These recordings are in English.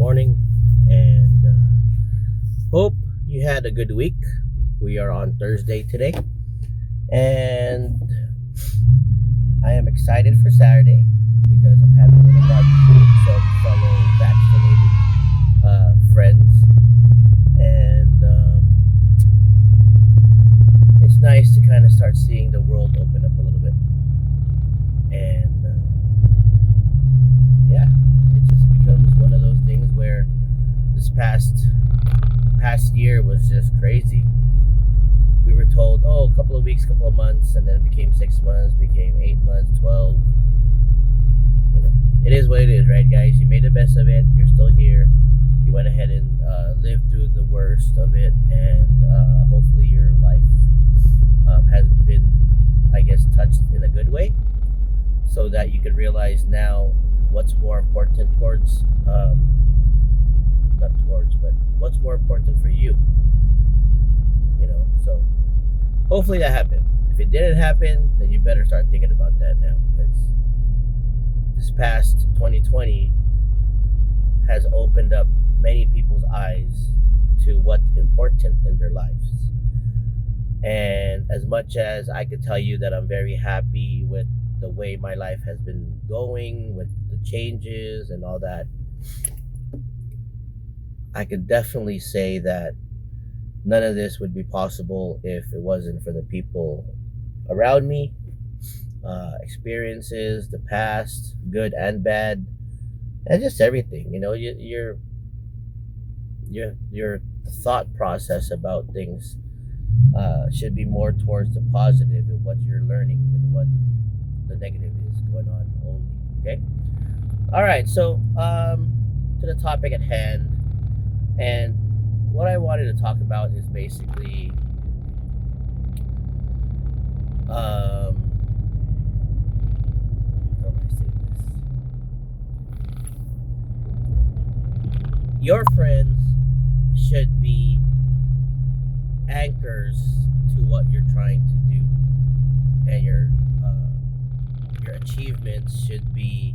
morning, and hope you had a good week. We are on Thursday today, and I am excited for Saturday because I'm having a little barbecue with some fellow vaccinated friends, and it's nice to kind of start seeing the world open up a little bit. And yeah, it just becomes one of those things where this past year was just crazy. We were told, oh, a couple of weeks, couple of months, and then it became 6 months, became 8 months, 12. It is what it is, right, guys? You made the best of it. You're still here. You went ahead and lived through the worst of it, and hopefully your life has been, I guess, touched in a good way, so that you could realize now what's more important but what's more important for you. So hopefully that happened. If it didn't happen, then you better start thinking about that now, because this past 2020 has opened up many people's eyes to what's important in their lives. And as much as I could tell you that I'm very happy with the way my life has been going, with the changes and all that, I could definitely say that none of this would be possible if it wasn't for the people around me, experiences, the past, good and bad, and just everything. Your thought process about things should be more towards the positive and what you're learning than what the negative is going on only. Okay. All right. So to the topic at hand, and what I wanted to talk about is basically how do I say this? Your friends should be anchors to what you're trying to do, and your achievements should be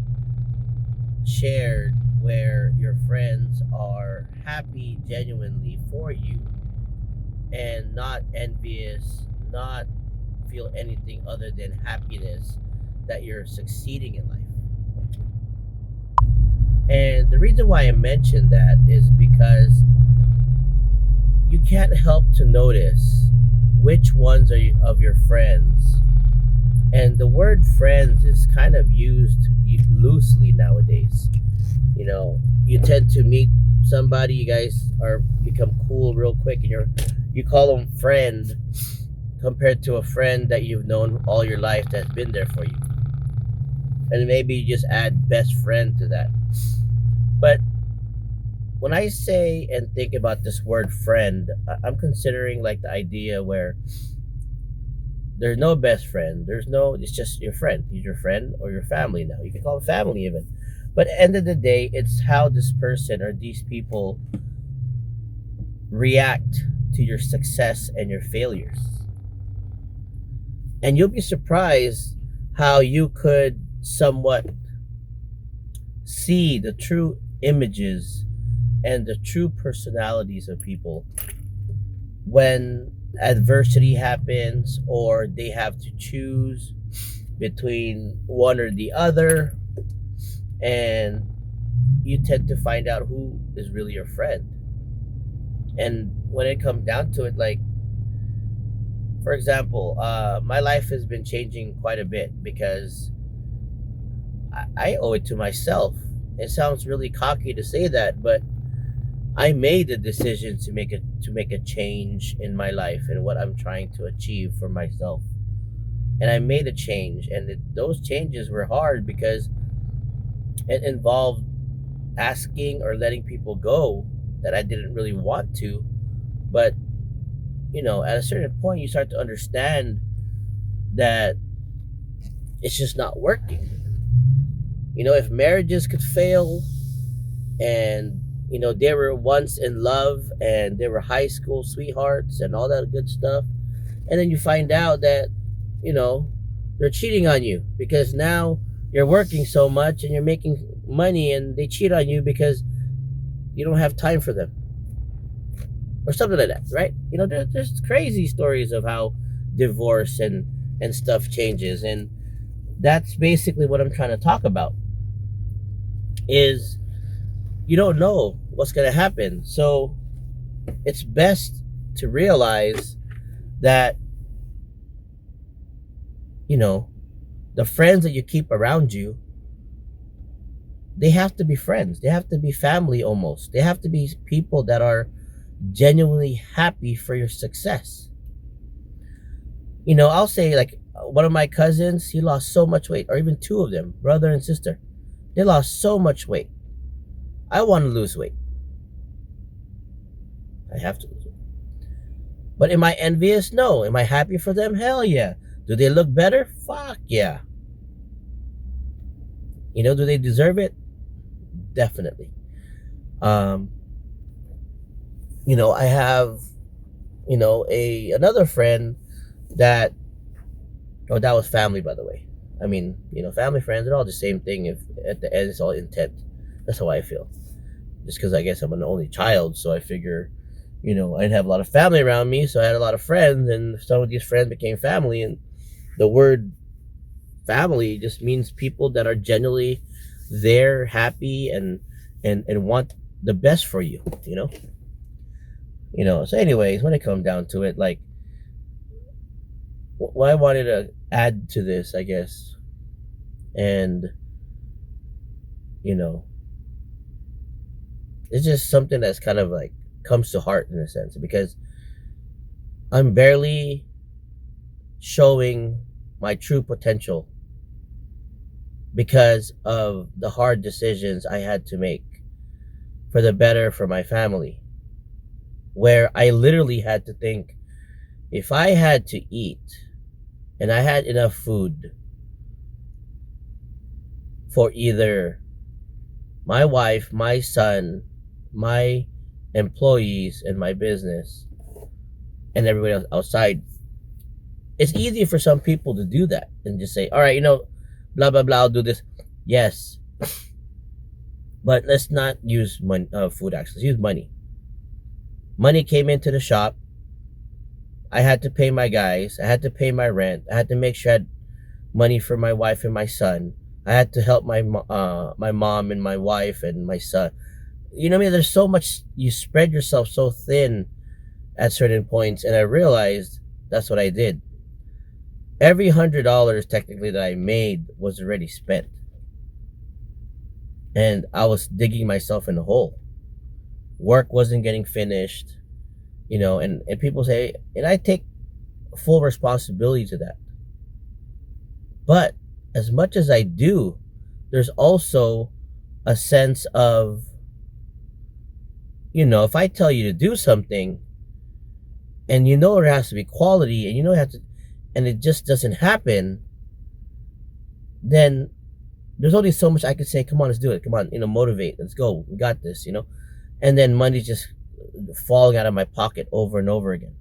shared, where your friends are happy genuinely for you and not envious, not feel anything other than happiness that you're succeeding in life. And the reason why I mentioned that is because you can't help to notice which ones are of your friends. And the word friends is kind of used loosely nowadays. You tend to meet somebody, you guys become cool real quick, and you call them friend, compared to a friend that you've known all your life that's been there for you. And maybe you just add best friend to that. But when I say and think about this word friend, I'm considering like the idea where there's no best friend. It's just your friend. He's your friend or your family now. You can call it family even. But at the end of the day, it's how this person or these people react to your success and your failures. And you'll be surprised how you could somewhat see the true images and the true personalities of people when adversity happens, or they have to choose between one or the other, and you tend to find out who is really your friend. And when it comes down to it, like, for example, my life has been changing quite a bit because I owe it to myself. It sounds really cocky to say that, but I made the decision to make a change in my life and what I'm trying to achieve for myself. And I made a change, and those changes were hard because it involved asking or letting people go that I didn't really want to. But at a certain point, you start to understand that it's just not working. If marriages could fail, and they were once in love and they were high school sweethearts and all that good stuff, and then you find out that they're cheating on you because now you're working so much and you're making money, and they cheat on you because you don't have time for them or something like that, right? There's crazy stories of how divorce and stuff changes, and that's basically what I'm trying to talk about. Is you don't know what's going to happen, so it's best to realize that you know the friends that you keep around you, they have to be friends, they have to be family, almost they have to be people that are genuinely happy for your success. I'll say, like, one of my cousins, he lost so much weight, or even two of them, brother and sister. They lost so much weight. I want to lose weight. I have to lose weight. But am I envious? No. Am I happy for them? Hell yeah. Do they look better? Fuck yeah. Do they deserve it? Definitely. Um, I have, another friend that, oh, that was family, by the way. I mean, family, friends, they're all the same thing. If at the end it's all intent. That's how I feel. Just because I guess I'm an only child, so I figure, I didn't have a lot of family around me, so I had a lot of friends, and some of these friends became family. And the word family just means people that are genuinely there, happy, and want the best for you. So anyways, when it comes down to it, like, what I wanted to add to this, I guess, and it's just something that's kind of like comes to heart in a sense, because I'm barely showing my true potential because of the hard decisions I had to make for the better for my family, where I literally had to think, if I had to eat and I had enough food for either my wife, my son, my employees, and my business, and everybody else outside, it's easy for some people to do that and just say, all right, blah, blah, blah, I'll do this. Yes. But let's not use money, food, actually. Let's use money. Money came into the shop. I had to pay my guys. I had to pay my rent. I had to make sure I had money for my wife and my son. I had to help my mom and my wife and my son. You know what I mean? There's so much. You spread yourself so thin at certain points, and I realized that's what I did. Every $100 technically that I made was already spent, and I was digging myself in a hole. Work wasn't getting finished, and people say, and I take full responsibility to that. But as much as I do, there's also a sense of, if I tell you to do something and it has to be quality, and it has to, and it just doesn't happen, then there's only so much I can say, come on, let's do it. Come on, motivate. Let's go. We got this, And then money's just falling out of my pocket over and over again.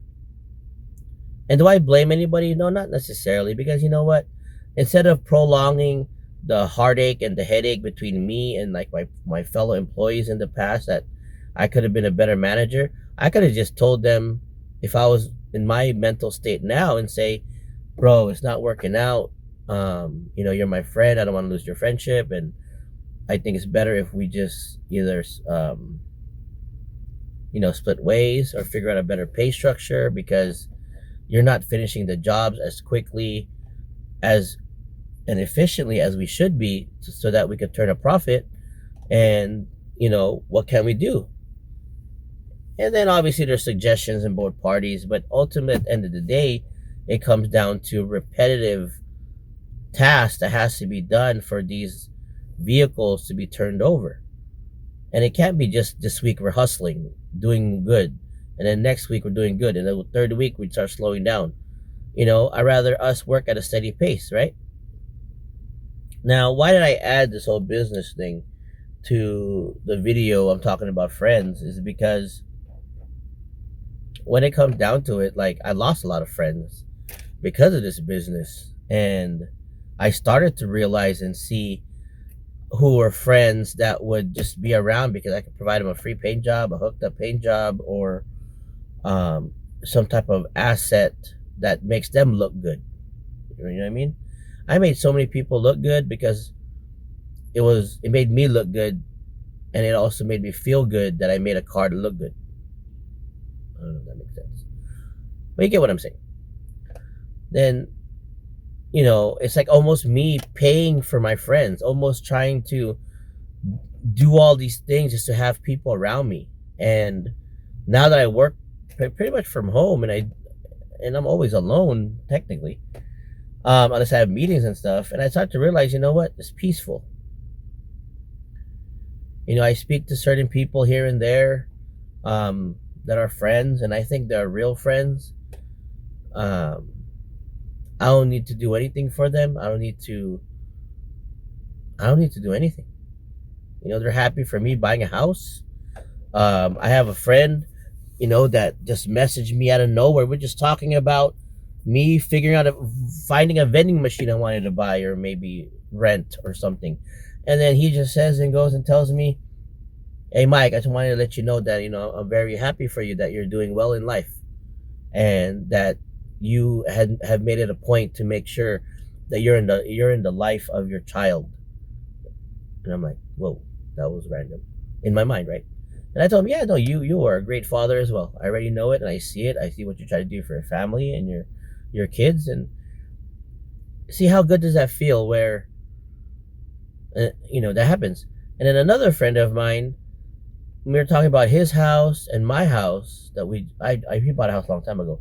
And do I blame anybody? No, not necessarily, because you know what? Instead of prolonging the heartache and the headache between me and like my fellow employees in the past, that I could have been a better manager, I could have just told them, if I was in my mental state now, and say, bro, it's not working out. You're my friend. I don't want to lose your friendship. And I think it's better if we just either, split ways or figure out a better pay structure, because you're not finishing the jobs as quickly as and efficiently as we should be, so that we could turn a profit. And, what can we do? And then obviously there's suggestions in both parties, but ultimately at the end of the day, it comes down to repetitive tasks that has to be done for these vehicles to be turned over. And it can't be just this week we're hustling, doing good, and then next week we're doing good, and then the third week we start slowing down. I'd rather us work at a steady pace, right? Now, why did I add this whole business thing to the video I'm talking about friends, is because when it comes down to it, like, I lost a lot of friends because of this business. And I started to realize and see who were friends that would just be around because I could provide them a free paint job, a hooked up paint job, or um, some type of asset that makes them look good. You know what I mean? I made so many people look good because it made me look good, and it also made me feel good that I made a car to look good. I don't know if that makes sense, but you get what I'm saying. Then it's like almost me paying for my friends, almost trying to do all these things just to have people around me. And now that I work pretty much from home, and I'm always alone technically, unless I have meetings and stuff, and I start to realize, you know what, it's peaceful. I speak to certain people here and there, that are friends, and I think they're real friends. Um, I don't need to do anything for them. I don't need to do anything. They're happy for me buying a house. I have a friend, that just messaged me out of nowhere. We're just talking about me finding a vending machine I wanted to buy or maybe rent or something. And then he just says and goes and tells me, "Hey, Mike, I just wanted to let you know that, I'm very happy for you that you're doing well in life and that you have made it a point to make sure that you're in the life of your child." And I'm like, whoa, that was random in my mind, right? And I told him, yeah, no, you are a great father as well. I already know it, and I see it. I see what you try to do for your family and your kids, and see how good does that feel where that happens. And then another friend of mine, we were talking about his house and my house that he bought a house a long time ago,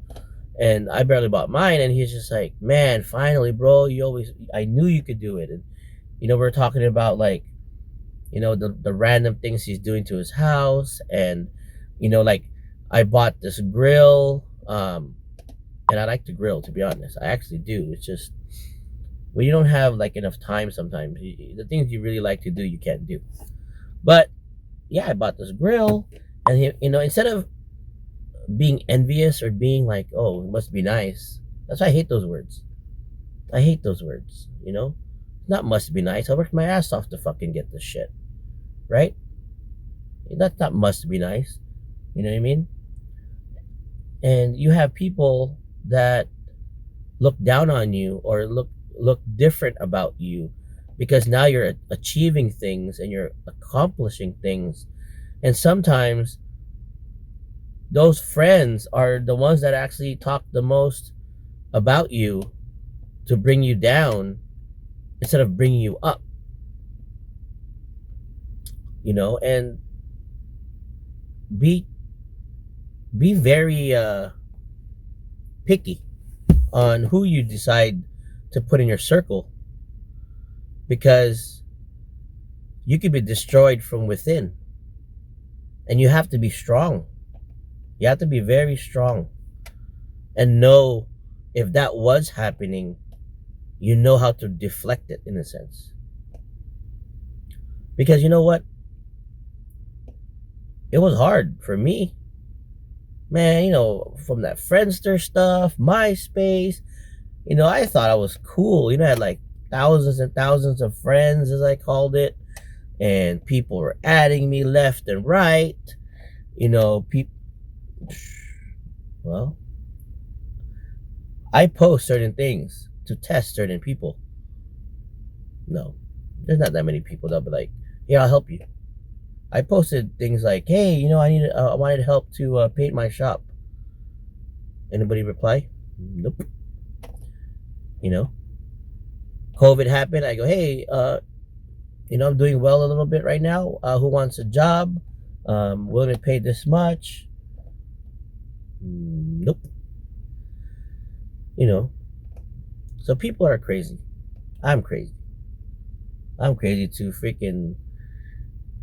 and I barely bought mine, and he's just like, man, finally, bro, I knew you could do it. And we're talking about like, the random things he's doing to his house, and like I bought this grill, and I like to grill, to be honest. I actually do. It's just when you don't have like enough time sometimes, the things you really like to do, you can't do. But yeah, I bought this grill, and instead of being envious or being like, oh, it must be nice. That's why I hate those words. I hate those words. Not must be nice. I worked my ass off to fucking get this shit, right? That's not must be nice. You know what I mean? And you have people that look down on you or look different about you because now you're achieving things and you're accomplishing things, and sometimes those friends are the ones that actually talk the most about you to bring you down instead of bringing you up. And be very picky on who you decide to put in your circle, because you could be destroyed from within, and you have to be strong. You have to be very strong and know if that was happening, you know how to deflect it in a sense. Because you know what? It was hard for me. Man, from that Friendster stuff, MySpace, I thought I was cool. I had like thousands and thousands of friends, as I called it, and people were adding me left and right. People. Well, I post certain things to test certain people. No, there's not that many people that'll be like, "Yeah, I'll help you." I posted things like, "Hey, I wanted help to paint my shop." Anybody reply? Nope. COVID happened. I go, "Hey, I'm doing well a little bit right now. Who wants a job? Willing to pay this much?" Nope. So people are crazy. I'm crazy. I'm crazy to freaking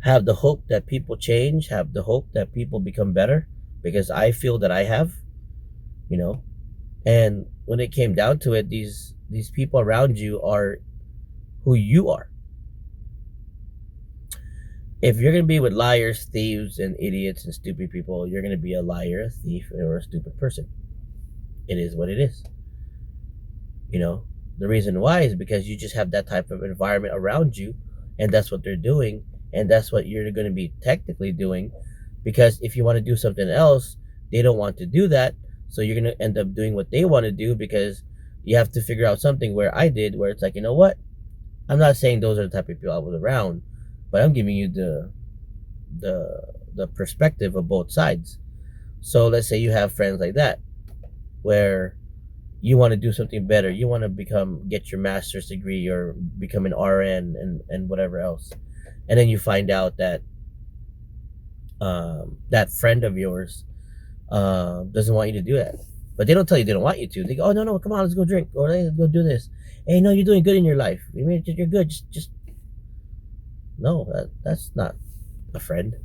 have the hope that people change, have the hope that people become better, because I feel that I have, and when it came down to it, these people around you are who you are. If you're going to be with liars, thieves, and idiots and stupid people, you're going to be a liar, a thief, or a stupid person. It is what it is. The reason why is because you just have that type of environment around you, and that's what they're doing, and that's what you're going to be technically doing, because if you want to do something else, they don't want to do that, so you're going to end up doing what they want to do, because you have to figure out something where I did, where it's like, you know what, I'm not saying those are the type of people I was around, but I'm giving you the the perspective of both sides. So let's say you have friends like that, where you want to do something better, you want to get your master's degree or become an RN and whatever else, and then you find out that that friend of yours doesn't want you to do that, but they don't tell you they don't want you to. They go, oh no no, come on, let's go drink, or let's go do this. Hey, no, you're doing good in your life. I mean, you're good. Just no, that's not a friend.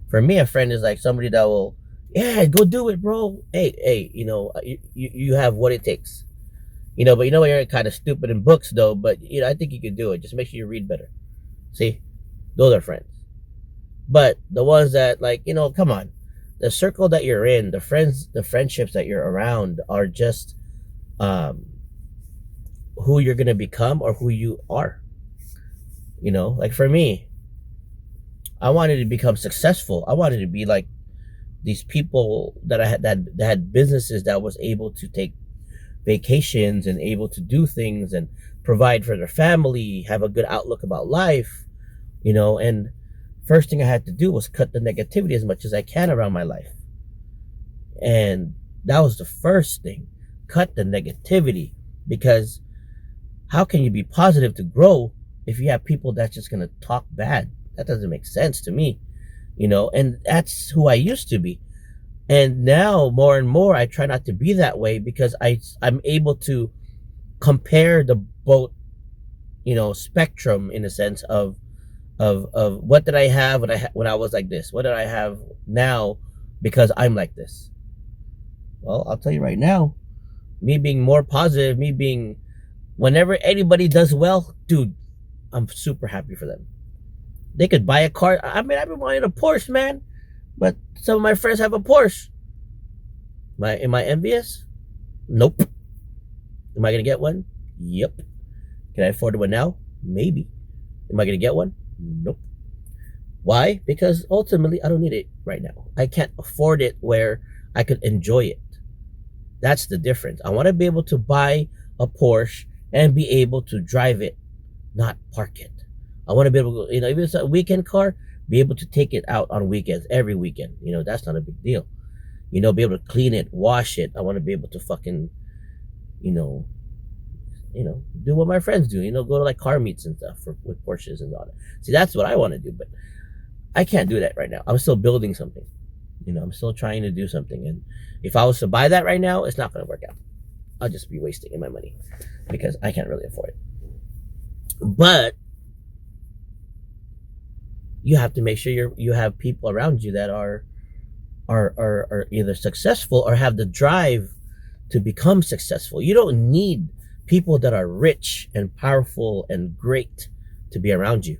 For me, a friend is like somebody that will, yeah, go do it, bro. Hey, you have what it takes. But you're kind of stupid in books, though. But I think you could do it. Just make sure you read better. See, those are friends. But the ones that, like, come on, the circle that you're in, the friendships that you're around are just who you're gonna become or who you are. Like for me, I wanted to become successful. I wanted to be like these people that I had that had businesses that was able to take vacations and able to do things and provide for their family, have a good outlook about life, and first thing I had to do was cut the negativity as much as I can around my life. And that was the first thing. Cut the negativity, because how can you be positive to grow if you have people that's just going to talk bad? That doesn't make sense to me, and that's who I used to be. And now more and more I try not to be that way, because I'm able to compare the both, spectrum, in a sense of what did I have when I was like this? What did I have now because I'm like this? Well, I'll tell you right now, me being more positive, whenever anybody does well, dude, I'm super happy for them. They could buy a car. I mean, I've been wanting a Porsche, man, but some of my friends have a Porsche. Am I envious? Nope. Am I gonna get one? Yep. Can I afford one now? Maybe. Am I gonna get one? Nope. Why? Because ultimately I don't need it right now. I can't afford it where I could enjoy it. That's the difference. I want to be able to buy a Porsche and be able to drive it, not park it. I want to be able to, even if it's a weekend car, be able to take it out on weekends, every weekend. That's not a big deal. Be able to clean it, wash it. I want to be able to fucking, do what my friends do. Go to like car meets and stuff with Porsches and all that. See, that's what I want to do, but I can't do that right now. I'm still building something. I'm still trying to do something. And if I was to buy that right now, it's not going to work out. I'll just be wasting my money because I can't really afford it. But you have to make sure you have people around you that are either successful or have the drive to become successful. You don't need people that are rich and powerful and great to be around you.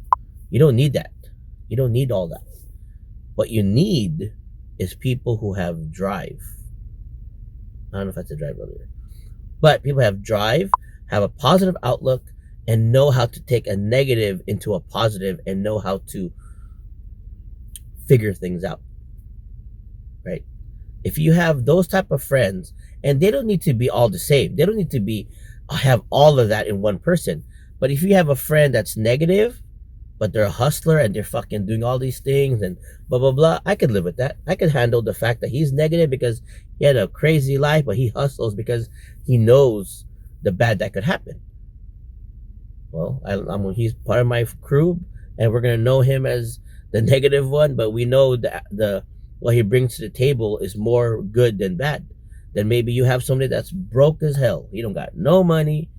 You don't need that. You don't need all that. What you need is people who have drive. I don't know if I said drive earlier, but people have drive, have a positive outlook, and know how to take a negative into a positive, and know how to figure things out, right? If you have those type of friends, and they don't need to be all the same, they don't need to have all of that in one person, but if you have a friend that's negative, but they're a hustler and they're fucking doing all these things and blah blah blah, I could live with that. I could handle the fact that he's negative because he had a crazy life, but he hustles because he knows the bad that could happen. Well, he's part of my crew, and we're gonna know him as the negative one, but we know that what he brings to the table is more good than bad. Then maybe you have somebody that's broke as hell. He don't got no money.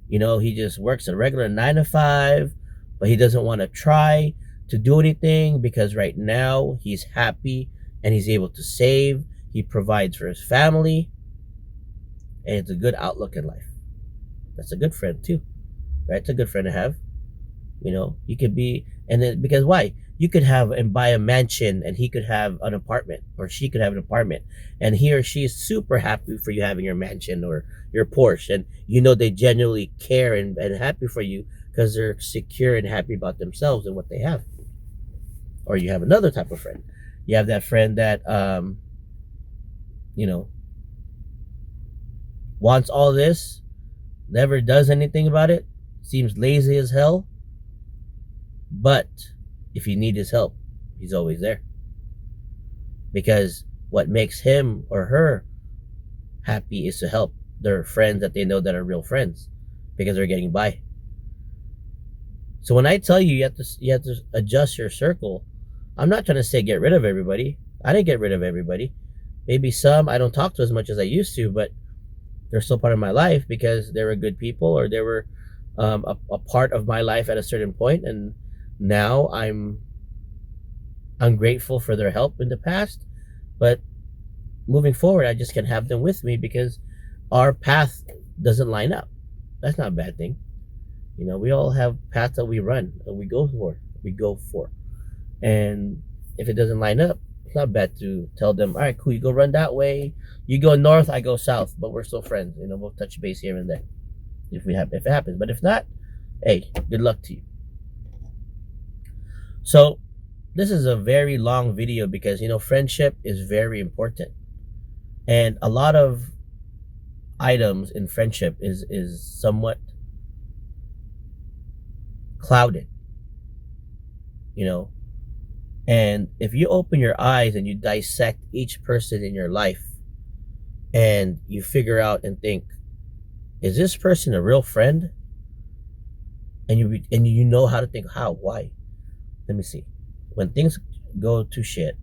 He just works a regular 9 to 5, but he doesn't want to try to do anything because right now he's happy and he's able to save. He provides for his family, and it's a good outlook in life. That's a good friend too, right? It's a good friend to have. You could be, and then because why? You could have and buy a mansion, and he could have an apartment, or she could have an apartment, and he or she is super happy for you having your mansion or your Porsche, and they genuinely care and happy for you because they're secure and happy about themselves and what they have. Or you have another type of friend. You have that friend that you know wants all this, never does anything about it, seems lazy as hell, but if you need his help, he's always there. Because what makes him or her happy is to help their friends that they know that are real friends, because they're getting by. So when I tell you you have to adjust your circle, I'm not trying to say get rid of everybody. I didn't get rid of everybody. Maybe some I don't talk to as much as I used to, but they're still part of my life because they were good people, or they were a part of my life at a certain point, and now I'm grateful for their help in the past. But moving forward, I just can't have them with me because our path doesn't line up. That's not a bad thing. We all have paths that we run and we go for. And if it doesn't line up, it's not bad to tell them, all right, cool, you go run that way, you go north, I go south, but we're still friends. We'll touch base here and there if it happens. But if not, hey, good luck to you. So this is a very long video because friendship is very important, and a lot of items in friendship is somewhat clouded. And if you open your eyes and you dissect each person in your life, and you figure out and think, is this person a real friend? And you know how to think, how, why? Let me see. When things go to shit,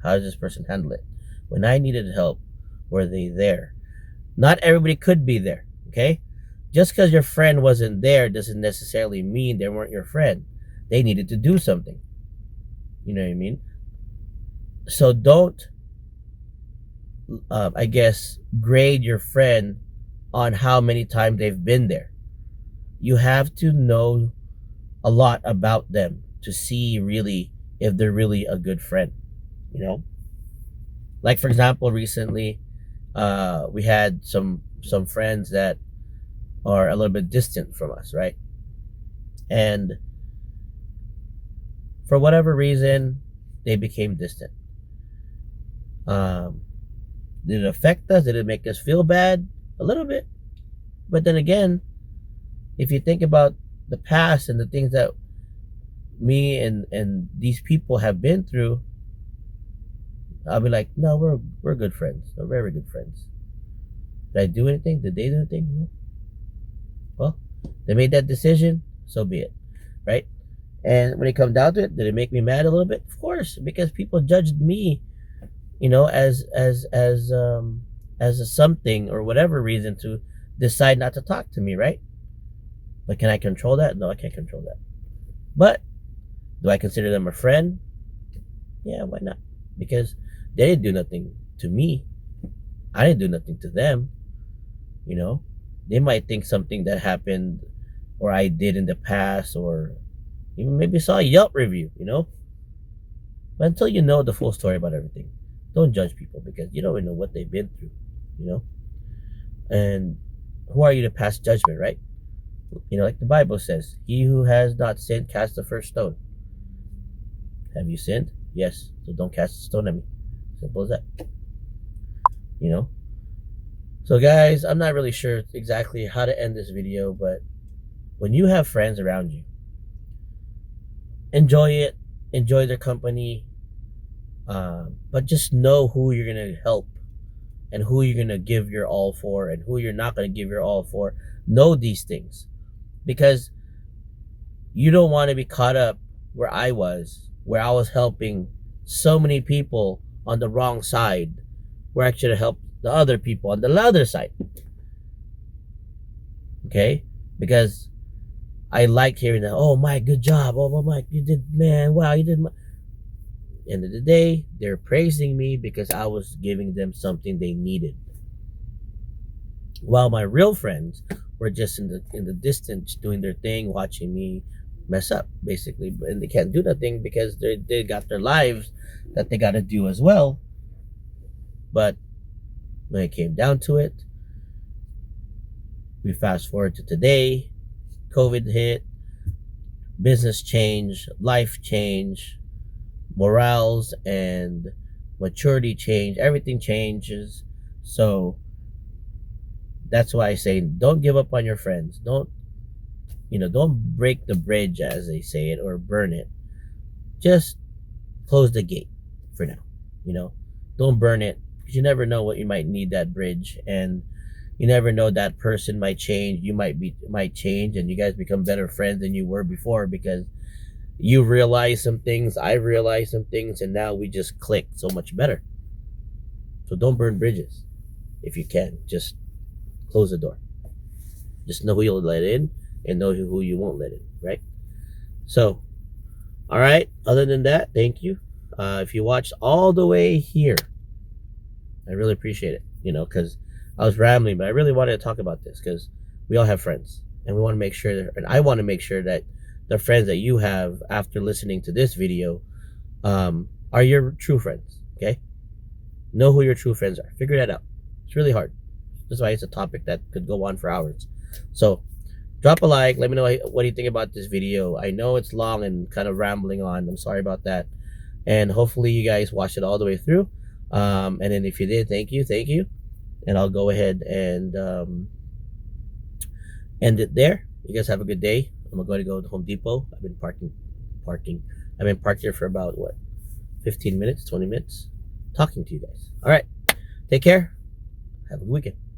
how does this person handle it? When I needed help, were they there? Not everybody could be there, okay? Just because your friend wasn't there doesn't necessarily mean they weren't your friend. They needed to do something. You know what I mean? So don't, I guess, grade your friend on how many times they've been there. You have to know a lot about them to see really if they're really a good friend. Like, for example, recently we had some friends that are a little bit distant from us, right? And for whatever reason, they became distant. Did it affect us? Did it make us feel bad? A little bit. But then again, if you think about the past and the things that me and these people have been through, I'll be like, no, we're good friends. We're very good friends. Did I do anything? Did they do anything? No. Well, they made that decision, so be it, right? And when it comes down to it, did it make me mad a little bit? Of course, because people judged me, as a something or whatever reason to decide not to talk to me, right? But can I control that? No, I can't control that. But do I consider them a friend? Yeah, why not? Because they didn't do nothing to me. I didn't do nothing to them. They might think something that happened or I did in the past, or even maybe saw a Yelp review, But until you know the full story about everything, don't judge people because you don't even know what they've been through, And who are you to pass judgment, right? Like the Bible says, he who has not sinned, cast the first stone. Have you sinned? Yes. So don't cast a stone at me. Simple as that. So guys, I'm not really sure exactly how to end this video, but when you have friends around you, enjoy it, enjoy their company, but just know who you're going to help and who you're going to give your all for and who you're not going to give your all for. Know these things, because you don't want to be caught up where I was helping so many people on the wrong side, where I should have helped the other people on the other side. Okay? Because I like hearing that, oh, Mike, good job. Oh, Mike, you did, man, wow, you did. End of the day, they're praising me because I was giving them something they needed. While my real friends were just in the distance doing their thing, watching me mess up, basically. And they can't do nothing because they got their lives that they got to do as well. But when it came down to it, we fast forward to today, COVID hit, business change, life change, morals and maturity change, everything changes. So that's why I say don't give up on your friends. Don't break the bridge as they say it or burn it. Just close the gate for now. You know, don't burn it because you never know what you might need that bridge, and you never know that person might change. You might change, and you guys become better friends than you were before because you realize some things, I realize some things, and now we just click so much better. So don't burn bridges if you can. Just close the door. Just know who you'll let in and know who you won't let in, right? So, all right. Other than that, thank you. If you watched all the way here, I really appreciate it. Because I was rambling, but I really wanted to talk about this because we all have friends, and we want to make sure, and I want to make sure that the friends that you have after listening to this video are your true friends. Okay, know who your true friends are. Figure that out. It's really hard. That's why it's a topic that could go on for hours. So drop a like. Let me know what do you think about this video. I know it's long and kind of rambling on. I'm sorry about that. And hopefully you guys watched it all the way through. And then if you did, thank you. And I'll go ahead and end it there. You guys have a good day. I'm going to go to Home Depot. I've been parking. I've been parked here for about 15 minutes, 20 minutes, talking to you guys. All right. Take care. Have a good weekend.